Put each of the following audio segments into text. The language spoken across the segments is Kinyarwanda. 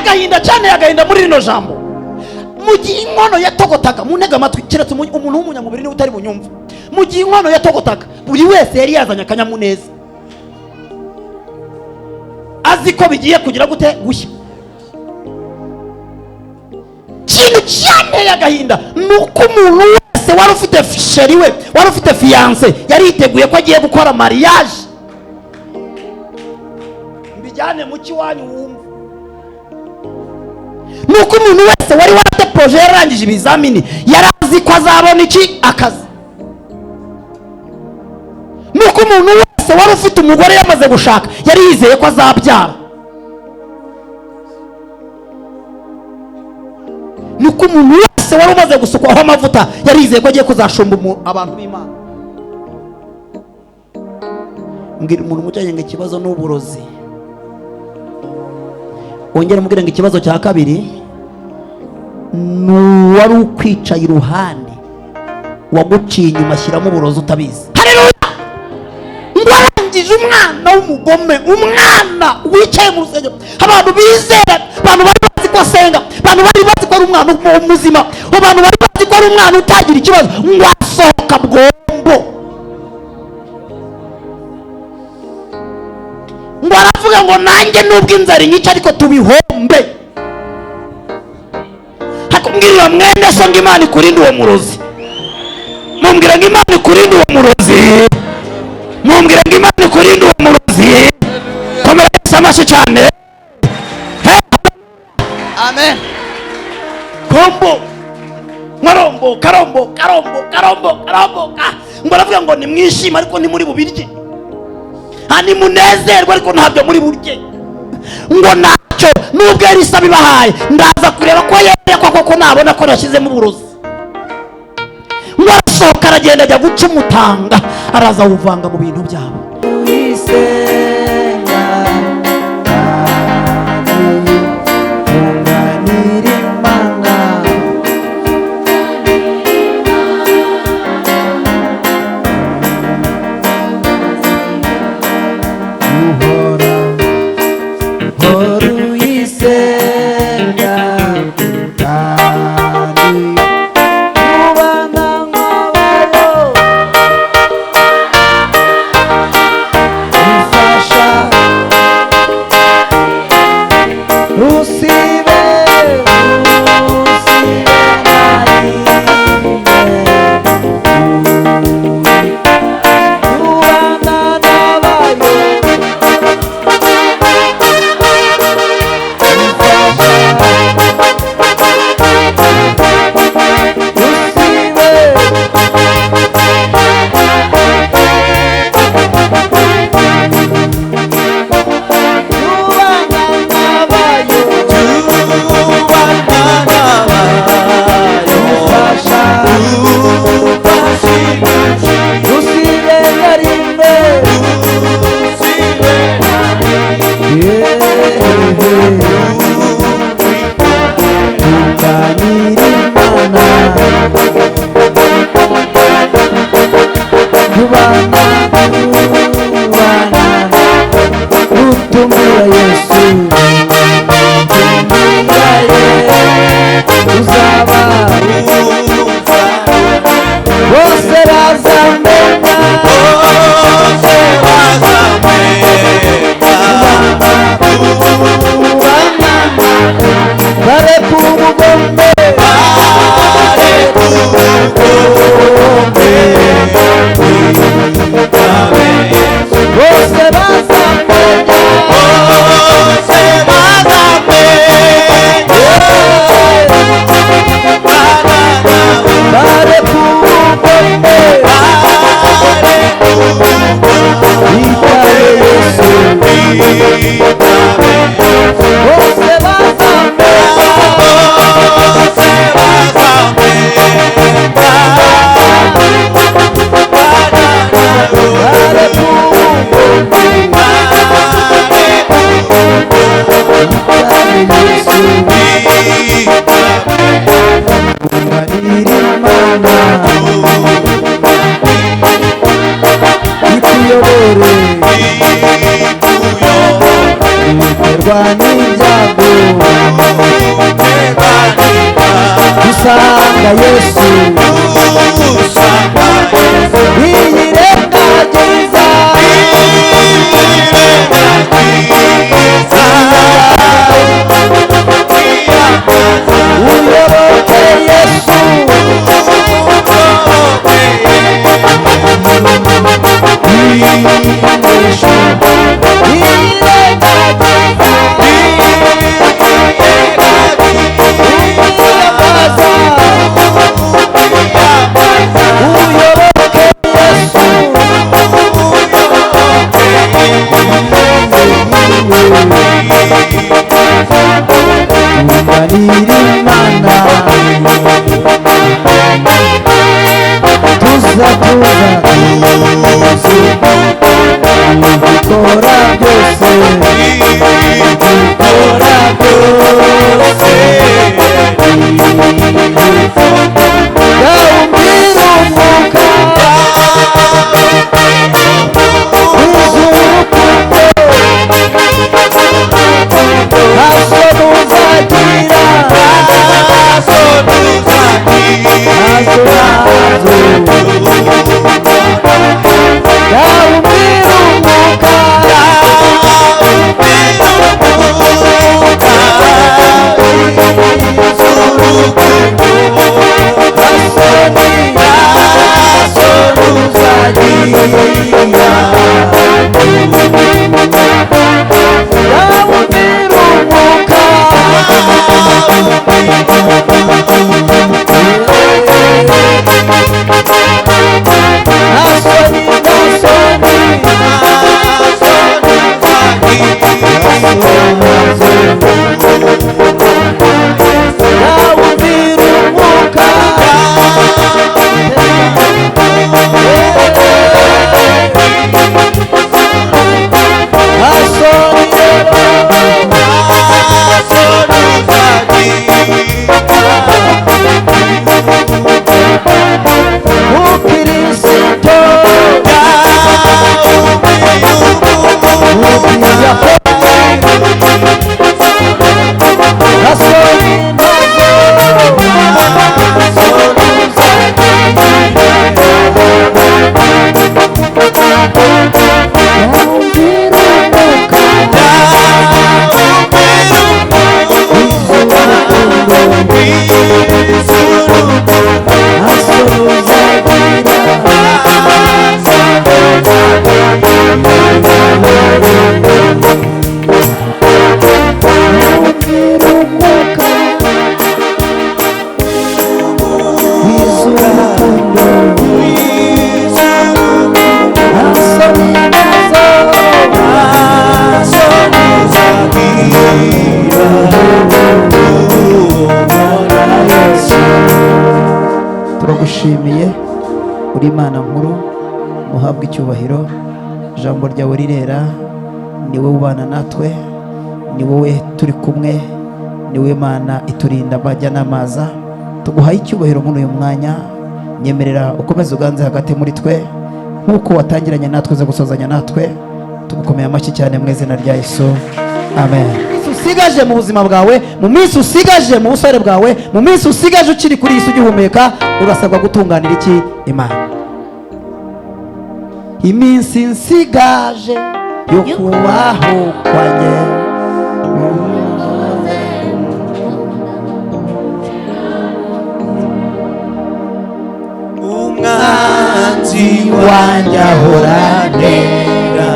agahinda cyane agahinda muri rino jambo. Mu gihe inkono yatogotaga, munega amatwi keretse umuntu w'umunyamubiri ni utari bunyumva. Mu gihe inkono yatogotaga, buri wese yari yazanye akanyamuneza, azi ko bigiye kugira gute gushya. Kintu cyane agahinda nuko umuntu wese wari ufite sheri we, wari ufite fiance, yari yiteguye ko agiye gukora mariage. Mbijyane mu kiwanyu wumva. Nuko umuntu wese wari warate projet yarangije ibizamini yarazi ko azabona iki akazi. Nuko umuntu wese wari ufite umugore yamaze gushaka yari yizeye ko azabyara. Nuko umuntu wese wari umaze gusukwaho amavuta yari yizeye ko agiye kuzashomba abantu b'Imana. Mbwira umuntu mujyanye ngo ikibazo n'uburozi. Ongera mubwira ngo ikibazo cya kabiri wari ukwicaye iruhande waguciye inyuma ashyiramo uburozi utabizi. Haleluya! Ngwarangije umwana w'umugome, umwana wicaye mu rusengero, abantu bizera, abantu bari bazi ko asenga, abantu bari bazi ko ari umwana muzima, abantu bari bazi ko ari umwana utagira ikibazo, ngo asohoka bwombo. Ngo aravuga ngo nanjye nubwo inzara inyica ariko tubihombe. Hakumbwira mwene so ngo Imana ikurinde uwo murozi. Mumbwira ngo Imana ikurinde uwo murozi. Mumbwira ngo Imana ikurinde uwo murozi. Komera amashi cyane. Amen. Kombo marombo karombo. Ngo aravuga ngo nimwishima ariko ni muri bubirye. Hani munezerwa ariko ntabyo muri burye. Ngo nacyo nubwo yari isaba ibahaye ndaza kureba ko yerekwa koko nabona ko nashyizemo uburozi. Ngo arasohoka aragenda ajya guca umutanga, araza awuvanga mu bintu byabo. Rwani Jago ya Yesu iyirengagiza uyoboke Yesu turagushimiye uri Imana nkuru muhabwe icyubahiro ijambo ryawe rirera ni wowe ubana natwe ni wowe turi kumwe ni wowe Mana iturinda amajya n'amaza tuguhaye icyubahiro muri uyu mwanya nyemerera ukomeze uganze hagati muri twe nk'uko watangiranye natwe uza gusozanya natwe tugukomeye amashyi cyane mu izina rya Yesu amen. Usigaje mu buzima bwawe mu minsi usigaje mu busore bwawe mu minsi usigaje ukiri kuri iyi si ugihumeka urasabwa gutunganira iki Imana. Iminsi nsigaje yo kubaho kwanjye umwanzi wanjye ahoranera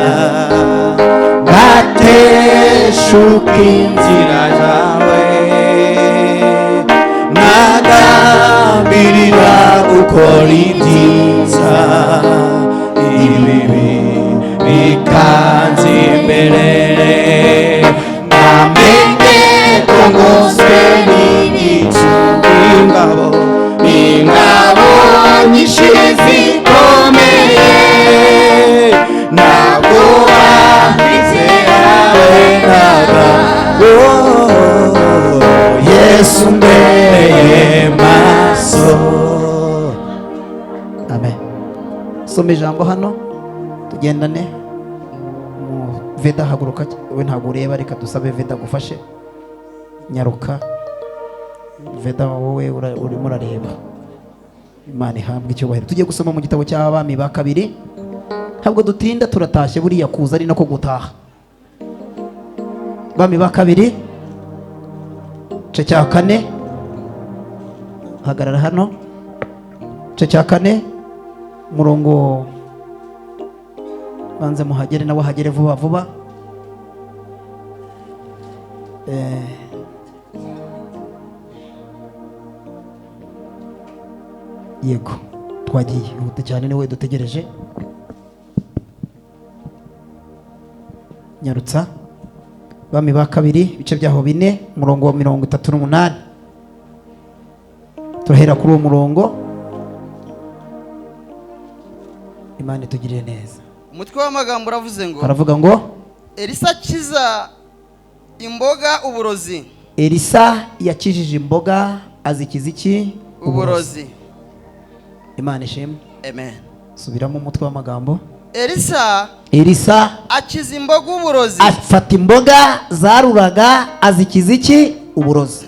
ngateshuka inzira zawe nagambirira gukora ibyiza ibibi bikanze imbere namenye ko ngoswe n'igicu ingabo nyinshi zikomeye ntabwo wahize abendaga Yesu mbeye maso. Amen. Soma ijambo hano tugendane. Veda haguruka we ntabwo ureba reka dusabe Veda gufashe nyaruka Veda wowe urimo urareba. Imana ihabwe icyubahiro. Tugiye gusoma mu gitabo cy'Abami ba kabiri. Ntabwo dutinda turatashye buriya kuza ari nako gutaha. Abami ba kabiri igice cya 4. Hagarara hano. Igice cya 4 murongo banze muhagere nawe hagere vuba vuba. Yego twagiye hute cyane niwe dutegereje. Nyarutsa. Abami ba kabiri ibice byaho 4 murongo wa 38. Turahera kuri uwo murongo. Imana itugirire neza. Umutwe w'amagambo uravuze ngo, aravuga ngo Elisa akiza imboga uburozi. Elisa yakijije imboga azikiza iki? Uburozi. Imana ishimwe. Amen. Subiramo umutwe w'amagambo. Elisa akiza imboga uburozi. Afata imboga zaruraga azikiza iki? Uburozi.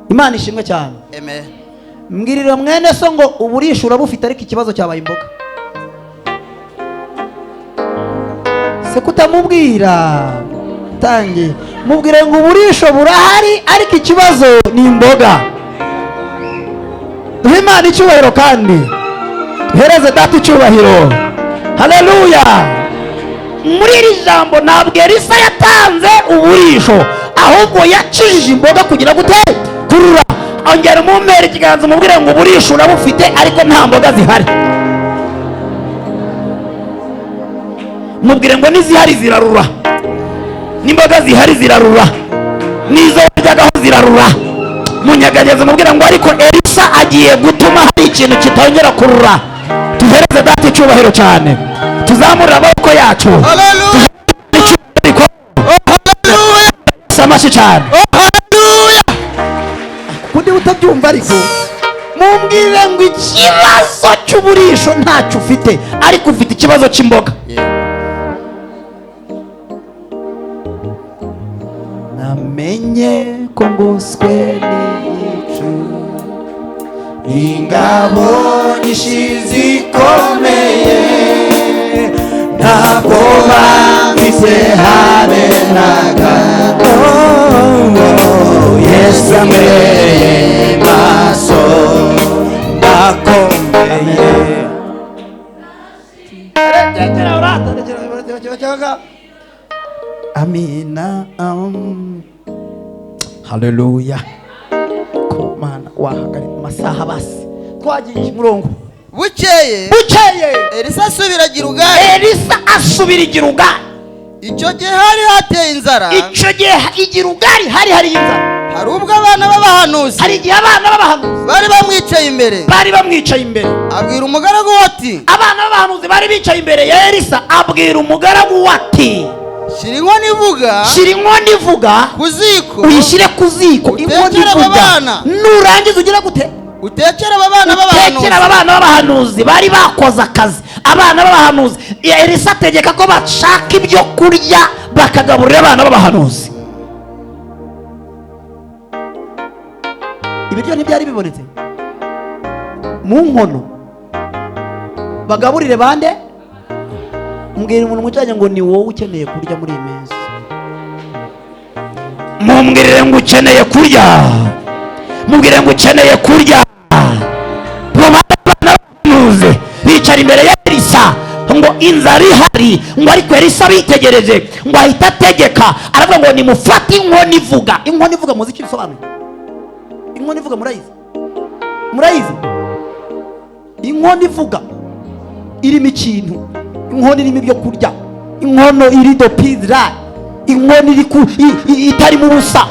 Imana ishimwe cyane. Amen. Mbwirira mwene so ngo uburisho urabufite ariko ikibazo cyabaye imboga. Se kutamubwira tangi mubwire ngo uburisho burahari ariko ikibazo ni imboga. Imana icyubahiro kandi duhereze data icyubahiro. Haleluya. Muri iri jambo ntabwo Elisa yatanze uburisho ahubwo yakijije imboga kugira gute? Kurura. Ongera umumere ikiganza umubwire ngo uburisho urabufite ariko nta mboga zihari. Mubwire ngo nizihari zirarura, n'imboga zihari zirarura, nizo waryaga zirarura. Munyeganyeze mubwire ngo ariko Elisa agiye gutuma hari ikintu kitongera kurura. Tuhereze data icyubahiro cyane. Tuzamurira amaboko yacu. Haleluya. Haleluya. Samashi cyane. Haleluya. Kundi utabyumva ariko mumbwire ngo ikibazo cy'uburisho ntacyo ufite ariko ufite ikibazo cy'imboga. Namenye ko ngoswe n'igicu ingabo nishizi ikomeye ntabwo bamvise habe na gato. Yesu ambereye maso ndakomeye. Amina. Haleluya. Kumana wahagarika amasaha basi twagiye umurongo. Bukeye Elisa asubira Gilugali. Elisa asubira i Gilugali. Icyo gihe hari hateye inzara. Icyo gihe i Gilugali hari inzara. Hari ubwo abana b'abahanuzi. Hari igihe abana b'abahanuzi bari bamwicaye imbere. Abwira umugaragu ati. Abana b'abahanuzi bari bicaye imbere ya Elisa. Abwira umugaragu ati. Shira inkono ivuga ku ziko. Uyishyire ku ziko. Inkono ivuga. Nurangiza ugira gute? Utekere aba bana b'abahanuzi bari bakoze akazi. Abana b'abahanuzi Elisa ategeka ko bashaka ibyo kurya bakagaburira abana b'abahanuzi. Ibiryo ntibyari bibonetse mu nkono bagaburire bande. Mbwira umuntu mucanye ngo ni wowe ukeneye kurya muri iyi minsi. Mumbwirire ngo ukeneye kurya. Mubwire ngo ukeneye kurya. Bamanuze bicara imbere ya Elisa ngo inzara ihari ngo ariko Elisa bitegereje ngo ahita ategeka aravuga ngo nimufate inkono ivuga. Inkono ivuga muzi icyo bisobanuye? Inkono ivuga murayizi? Inkono ivuga irimo ikintu. Inkono irimo ibyo kurya. Inkono iri do pizza. Inkono itari mu busa.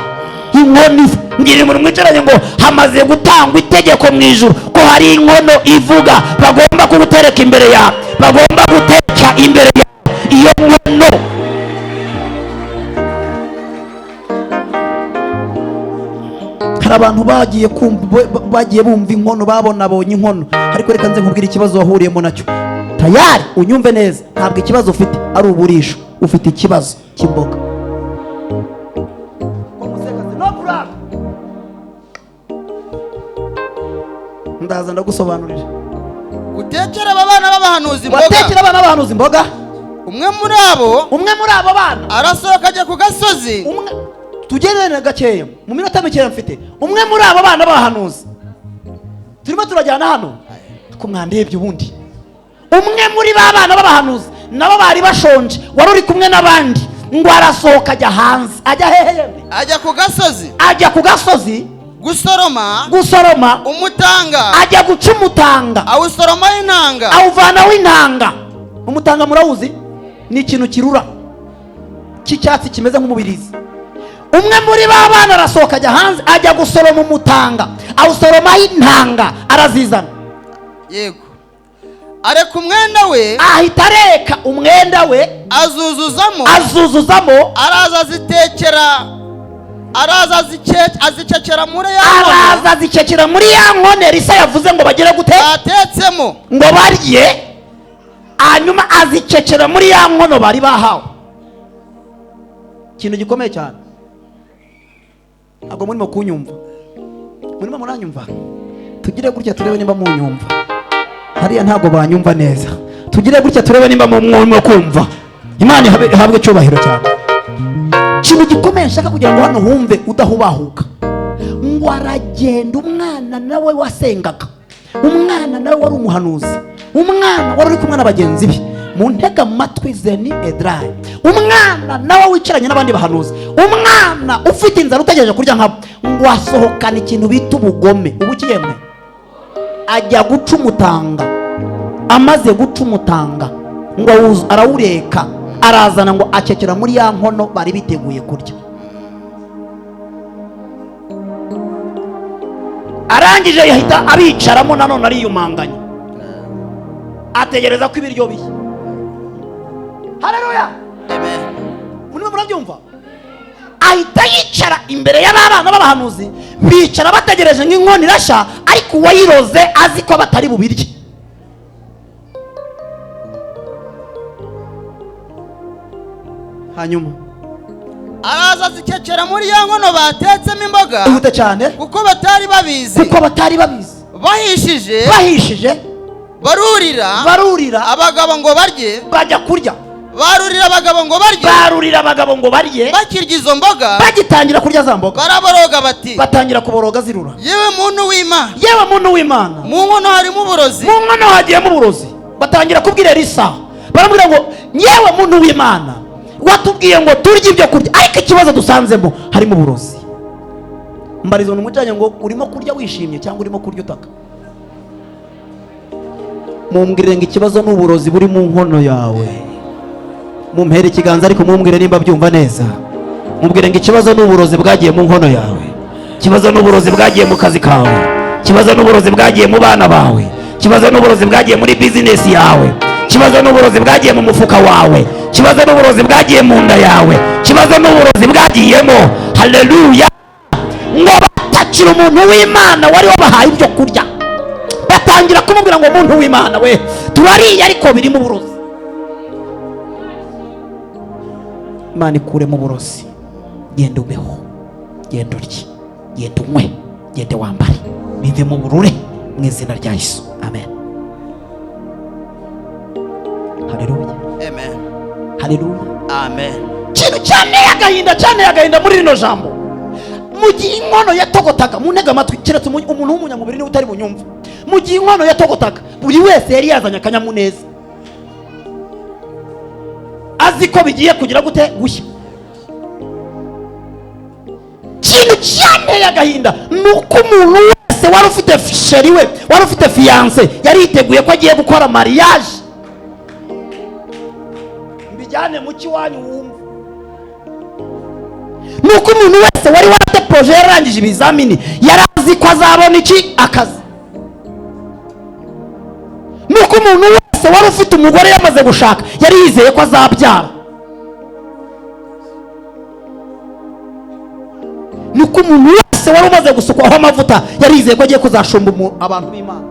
Inkono ngiri mu mwicaranye ngo hamaze gutangwa itegeko mu ijuru ko hari inkono ivuga bagomba kugutereka imbere ya, bagomba guteka imbere ya iyo nkono. Hari abantu bagiye bumva inkono babonye inkono ariko reka nze nkubwire ikibazo wahuriyemo nacyo. Tayari unyumve neza, ntabwo ikibazo ufite ari uburisho, ufite ikibazo cy'imboga. ndaza ndagusobanurira. utekera aba bana b'abahanuzi imboga. Watekera abana b'abahanuzi imboga. umwe muri abo bana arasohoka ajya ku gasozi. Tugendane gakeya mu minota mikeya mfite. Umwe muri abo bana b'abahanuzi turimo turajyana hano ko mwandebye ubundi. Umwe muri ba bana b'abahanuzi nabo bari bashonje, wari uri kumwe n'abandi, ngo arasohoka ajya hanze. Ajya hehe? Ajya ku gasozi gusoroma umutanga. ajya guca umutanga, awusoroma intanga, awuvanaho intanga. Umutanga murawuzi? Ni ikintu kirura cy'icyatsi kimeze nk'umubirizi. Umwe muri ba bana arasohoka ajya hanze, ajya gusoroma umutanga, awusoromaho intanga, arazizana. Yego. Areka umwenda we, ahita areka umwenda we, azuzuzamo, araza azicekera muri ya nkone Elisa yavuze ngo bagere gute? Atetsemo ngo barye, hanyuma azicekera muri ya nkono bari bahawe. Ikintu gikomeye cyane. Ntabwo murimo kunyumva, murimo muranyumva? Tugire gutya turebe nimba munyumva. Hariya ntabwo banyumva neza. Tugire gutya turebe nimba murimo kumva. Imana ihabwe cyubahiro cyane. Ikintu gikomeye nshaka kugira ngo hano humve udahubahuka, ngo aragenda umwana nawe wasengaga, umwana nawe wari umuhanuzi, umwana wari uri kumwe n'abagenzi be mu ntega amatwi Zeni Edrayi, umwana nawe wicaranye n'abandi bahanuzi, umwana ufite inzara utegereje kurya nkabo, ngo asohokana ikintu bita ubugome. Ubu kiyemwe ajya guca umutanga. Amaze guca umutanga ngo arawureka, arazana ngo acekera muri ya nkono bari biteguye kurya. Arangije yahita abicaramo, nanone ariyumanganya, ategereza ko ibiryo bihe. Haleluya, amen. Murimo murabyumva? Ahita yicara imbere y'abana b'abahanuzi, bicara bategereje nk'inkono irashya, ariko uwayiroze azi ko batari bubirye. Hanyuma araza azicekera muri ya nkono batetsemo imboga. ihute cyane, kuko batari babizi. Bahishije barurira abagabo ngo barye, bajya kurya. barurira abagabo ngo barye, bakirya izo mboga, bagitangira kurya za mboga, baraboroga bati, batangira kuboroga zirura. yewe muntu w'Imana, mu nkono harimo uburozi. Mu nkono hagiyemo uburozi. Batangira kubwira Elisa, baramubwira ngo yewe muntu w'Imana, watubwiye ngo turye ibyo kurya, ariko ikibazo dusanzemo harimo uburozi. Mbarizo n'umujanye ngo urimo kurya wishimye cyangwa urimo kurya utaka? Mumbwire ngo ikibazo n'uburozi buri mu nkono yawe. Mumpere ikiganza ariko mumbwire nimba byumva neza. Mumbwire ngo ikibazo n'uburozi bwagiye mu nkono yawe, ikibazo n'uburozi bwagiye mu kazi kawe, ikibazo n'uburozi bwagiye mu bana bawe, ikibazo n'uburozi bwagiye muri business yawe, ikibazo n'uburozi bwagiye mu mufuka wawe, ikibazo n'uburozi bwagiye mu nda yawe, ikibazo n'uburozi bwagiyemo. Haleluya. Ngo batakira umuntu w'Imana wari wabahaye ibyo kurya, batangira kumubwira ngo umuntu w'Imana we, turariye ariko birimo uburozi. Imana ikure mu burozi. Genda ubeho, genda urye, genda unywe, genda wambare, bive mu burure mu izina rya Yesu. Amen. Haleluya. Amen. Haleluya. Amen. Kintu cyane agahinda muri rino jambo, mu gihe inkono yatogotaga, mu ntega amatwi, keretse umuntu w'umunyamubiri niwe utari bunyumva. Mu gihe inkono yatogotaga, buri wese yari yazanye akanyamuneza, azi ko bigiye kugira gute gushya. Kintu cyane agahinda nuko umuntu wese wari ufite sheri we, wari ufite fiance, yari yiteguye ko agiye gukora mariage. Mbijyane mu kiwanyu wumva. Nuko umuntu wese wari warate projet yarangije ibizamini, yarazi ko azabona iki akazi. Nuko umuntu wese wari ufite umugore yamaze gushaka, yari yizeye ko azabyara. Nuko umuntu wese wari umaze gusukwaho amavuta, yari yizeye ko agiye kuzashumba abantu b'Imana.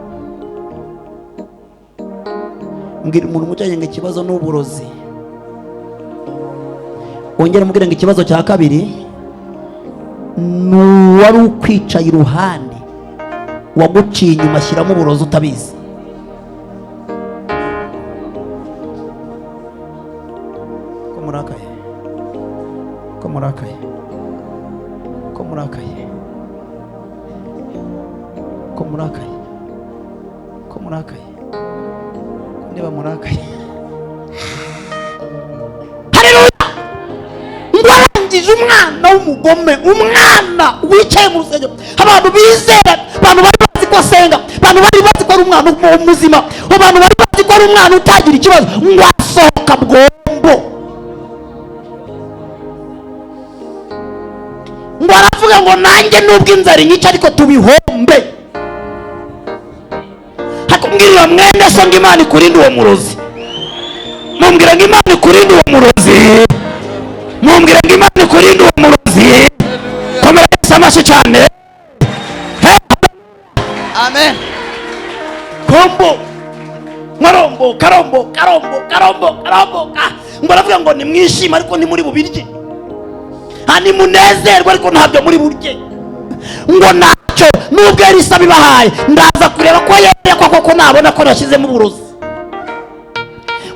Mbwira umuntu mujyanye ngo ikibazo n'uburozi. Wongere mubwire ngo ikibazo cya kabiri, wari ukwicaye iruhande waguciye inyuma ashyiramo uburozi utabizi. Ko murakaye, ko murakaye, ko murakaye, ko murakaye, ko murakaye, niba murakaye. Haleluya! Ngwarangije umwana w'umugome, umwana wicaye mu rusengero, abantu bizera, abantu bari bazi ko asenga, abantu bari bazi ko ari umwana muzima, abantu bari bazi ko ari umwana utagira ikibazo, ngo asohoka bwombo, ngo aravuga ngo nanjye nubwo inzara inyica ariko tubihombe. Hakumbwirira mwene so ngo Imana ikurinde uwo murozi, mumbwira ngo Imana ikurinde uwo murozi, mumbwira ngo Imana ikurinde uwo murozi. Komera Yesu amashyi cyane. Amen. Kombo marombo karombo karombo karombo karombo, ngo aravuga ngo nimwishima ariko ntimuri bubirye, ni munezerwa ariko ntabyo muri burye, ngo ntacyo nubwo Elisa bibahaye ndaza kureba ko yerekwa koko nabona ko nashyizemo uburozi.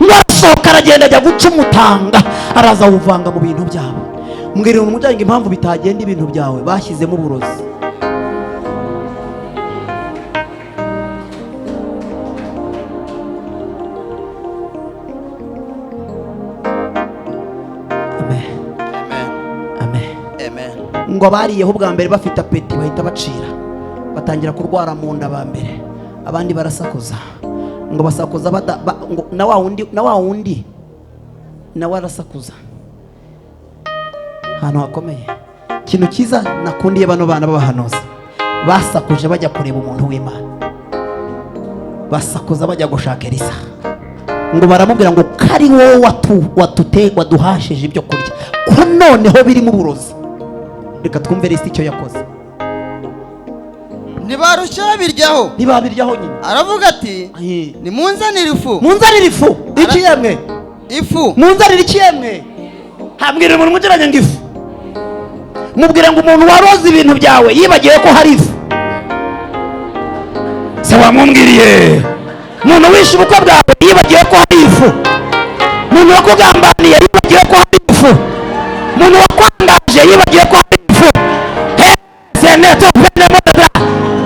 Ngo arasohoka aragenda ajya guca umutanga, araza awuvanga mu bintu byabo. Mbwirira umujyanye impamvu bitagenda ibintu byawe, bashyizemo uburozi. Ngo bariyeho bwa mbere bafite apeti bahita bacira, batangira kurwara mu nda ba mbere, abandi barasakuza, ngo basakuza na wa wundi nawe arasakuza. Ahantu hakomeye. Ikintu cyiza nakundiye bano bana b'abahanuzi, basakuje bajya kureba umuntu w'Imana, basakuza bajya gushaka Elisa, ngo baramubwira ngo kari wowe waduhashije ibyo kurya, ko noneho birimo uburozi. Reka twumve Elisa icyo yakoze. Ntibarushya babiryaho, ntibabiryaho nyine. Aravuga ati nimunzanire ifu, munzanire ifu. Iki yemwe ifu, munzanire iki yemwe. Hambwira umuntu mugiranye ngo ifu, mubwire ngo umuntu waroze ibintu byawe yibagiwe ko hari ifu. Se wamwumwiriye, umuntu wishe ubukwe bwawe yibagiwe ko hari ifu, umuntu wakugambaniye yibagiwe ko hari ifu, umuntu wakwangaje yibagiwe ko hari ifu. Seneto penemoda,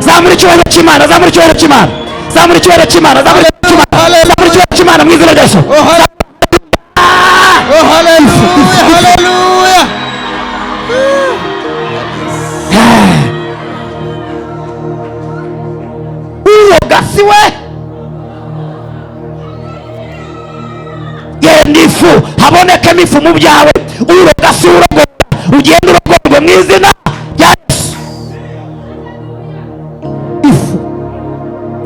zamuri cyubahiro cy'Imana, zamuri cyubahiro cy'Imana, zamuri cyubahiro cy'Imana, zamuri cyubahiro cy'Imana, zamuri cyubahiro cy'Imana mu izina rya Yesu. Oh haleluya, haleluya. Gasiwe genda ifu, habonekemo ifu mu byawe, urogasi urogora, ugenda urogorwa mu izina rya Yesu. Ifu,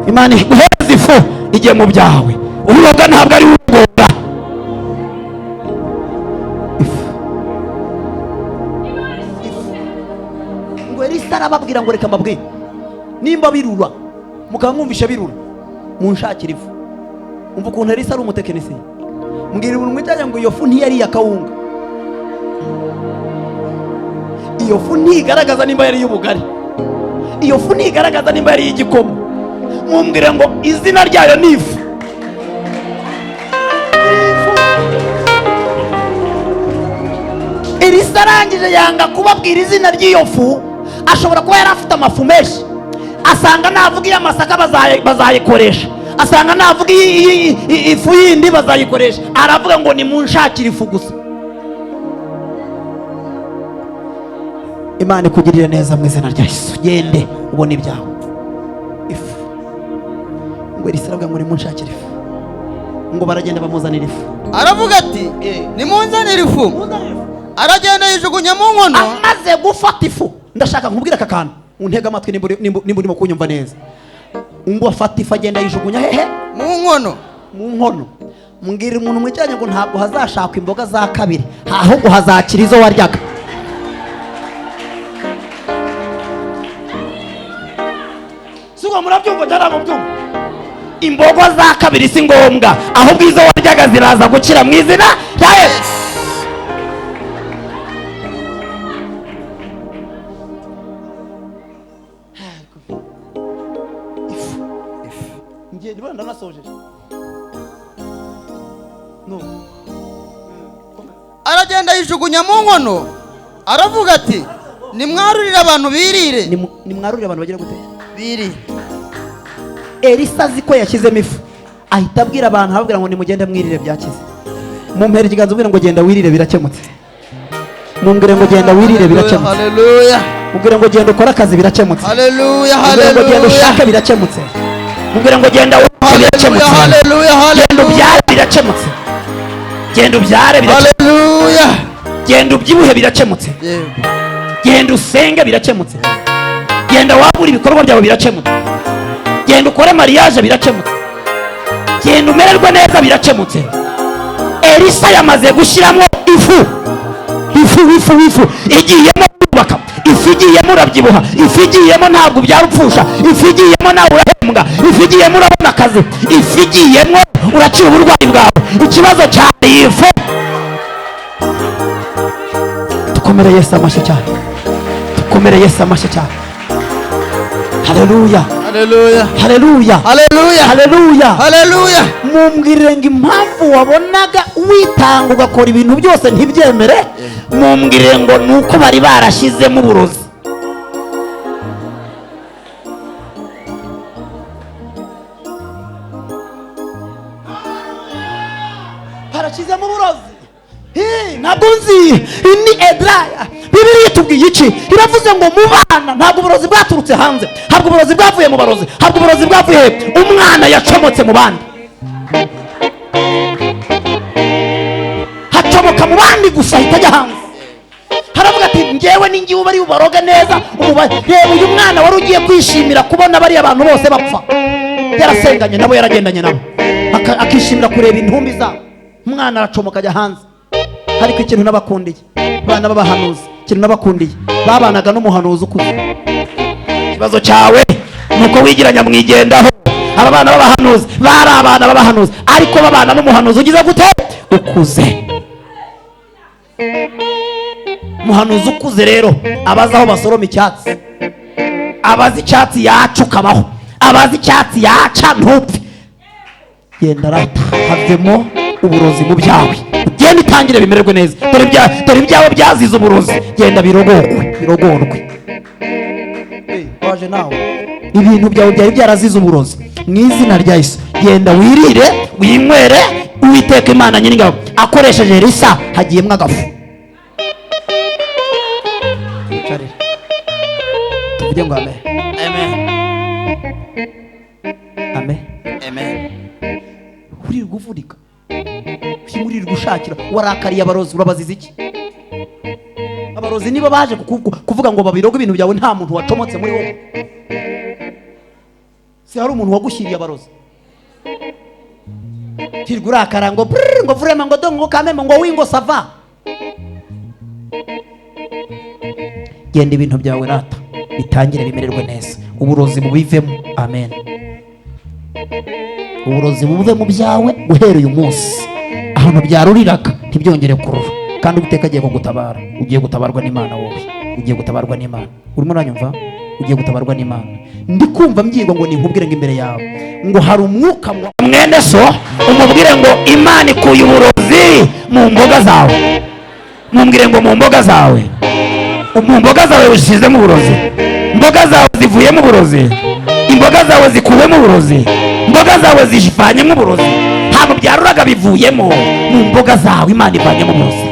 Imana iguhereza ifu igiye mu byawe, uroga ntabwo ari urogora. Ifu, ngo Elisa arababwira ngo reka mbabwire, nimba birura mukaba mwumvisha birura, munshakira ifu. Umva ukuntu Elisa ari umutekinisiye. Mbwira umuntu mwijyanye ngo iyo fu ntiyari iya kawunga, iyo fu ntigaragaza nimba yari iy'ubugari, iyo fu ntigaragaza nimba yari iy'igikoma. Mumbwire ngo izina ryayo ni ifu. Elisa arangije yanga kubabwira izina ry'iyo fu. Ashobora kuba yari afite amafu menshi, asanga navuga iyo amasaka bazayikoresha, asanga navuga ifu yindi bazayikoresha, aravuga ngo nimunshakire ifu gusa. Imana ikugirire neza mu izina rya Yesu, gende ubone ibyawe. Ifu, ngo Elisa aravuga ngo nimunshakire ifu, ngo baragenda bamuzanira ifu. Aravuga ati nimunzanire ifu. Aragenda yijugunya mu nkono. Amaze gufata ifu, ndashaka nkubwira aka kantu, untega amatwi nimba urimo kunyumva neza. Ngo afata ifu agenda yijugunya hehe? Mu nkono. Mu nkono. Mbwira umuntu mwijyanye ngo ntabwo hazashakwa imboga za kabiri, ahubwo hazakira izo waryaga. Suko murabyumva cyangwa mubyumva? Imboga za kabiri si ngombwa, ahubwo izo waryaga ziraza gukira mu izina rya Yesu. ndanasojeje no aragenda yijugunya mu nkono aravuga ati nimwarurire abantu birire. Nimwarurire abantu bagira gute? Birire. Elisa azi ko yashyizemo ifu ahita abwira abantu ababwira ngo nimugende mwirire byakize. Mumpera ikiganza ubwira ngo genda wirire birakemutse. Mumbwire ngo genda wirire birakemutse. Haleluya. Mumbwire ngo genda ukora akazi birakemutse. Haleluya. Mumbwire ngo genda ushake birakemutse. Mumbwire ngo genda birakemutse. Haleluya. Genda ubyare birakemutse. Genda ubyare birakemutse. Haleluya. Genda ubyibuhe birakemutse. Genda usenge birakemutse. Genda wagura ibikorwa byawe birakemutse. Genda ukore mariage birakemutse. Genda umererwe neza birakemutse. Elisa yamaze gushyiramo ifu igiyemo kubaka, ifu igiyemo urabyibuha, ifu igiyemo ntabwo byarupfusha, ifu igiyemo nawe urahembwa, ifu igiyemo urabona akazi, ifu igiyemo urakira uburwayi bwawe. Ikibazo cyane ifu. Dukomere Yesu amashyi cyane, dukomere Yesu amashyi cyane. Haleluya. Haleluya. Haleluya. Haleluya. Haleluya. Haleluya. Mumbwirire ngo impamvu wabonaga witanga ugakora ibintu byose ntibyemere, mumbwirire ngo nuko bari barashyizemo uburozi. Barashyizemo uburozi. Ntabwo nzi ni Edraya. Bibiliya itubwiye iki? Iravuze ngo mu bana ntabwo uburozi bwaturutse hanze, ntabwo uburozi bwavuye mu barozi, ntabwo uburozi bwavuye umwana yacomotse mu bandi, hacomoka mu bandi gusa ahita ajya hanze. Haravuga ati njyewe ni njyewe bari bubaroge neza. Reba uyu mwana wari ugiye kwishimira kubona bariya abantu bose bapfa, yarasenganye nabo, yaragendanye nabo, akishimira kureba intumbi zabo. Umwana aracomoka ajya hanze. Ariko ikintu nabakundiye bana b'abahanuzi, ikintu nabakundiye babanaga n'umuhanuzi ukuze. Ikibazo cyawe nuko wigiranya mwigendaho. Aba bana b'abahanuzi bari abana b'abahanuzi, ariko babana n'umuhanuzi ugize gute? Ukuze. Umuhanuzi ukuze rero abazi aho basoroma icyatsi, abazi icyatsi yaca ukabaho, abazi icyatsi yaca ntupfe. Genda rata havemo uburozi mu byawe, genda itangire bimererwe neza. Dore ibyawe byazize uburozi, genda birogorwe. Waje nawe ibintu byawe byari byarazize uburozi mu izina rya Yesu. Genda wirire winywere, Uwiteka Imana Nyiringabo akoresheje Elisa hagiyemo agafu. Tuvuge ngo amen. Amen. Amen. Amen. Urirwa uvurika, urirwa ushakira, warakariye abarozi, urabaziza iki? Abarozi niba baje kuvuga ngo babiroge ibintu byawe, nta muntu wacomotse muri wowe. Si hari umuntu wagushyiriye abarozi? Tirwa urakara ngo ngo vrema ngo dongo kameme ngo wingo sava. Genda ibintu byawe rata bitangire bimererwe neza, uburozi bubivemo. Amen. Uburozi buve mu byawe guhera uyu munsi. Ahantu byaruriraga ntibyongere kurura, kandi Uwiteka agiye kugutabara. Ugiye gutabarwa n'Imana wowe, ugiye gutabarwa n'Imana. Urimo uranyumva? Ugiye gutabarwa n'Imana. Ndi kumva mbwirwa ngo ninkubwire ngo imbere yawe ngo hari umwuka mwene so, umubwire ngo Imana ikuye uburozi mu mboga zawe. Mumbwire ngo mu mboga zawe, mu mboga zawe ushyizemo uburozi, imboga zawe zivuyemo uburozi, imboga zawe zikuwemo uburozi, imboga zawe zivanyemo uburozi. Ntabwo byaruraga bivuyemo, mu mboga zawe Imana ivanyemo uburozi.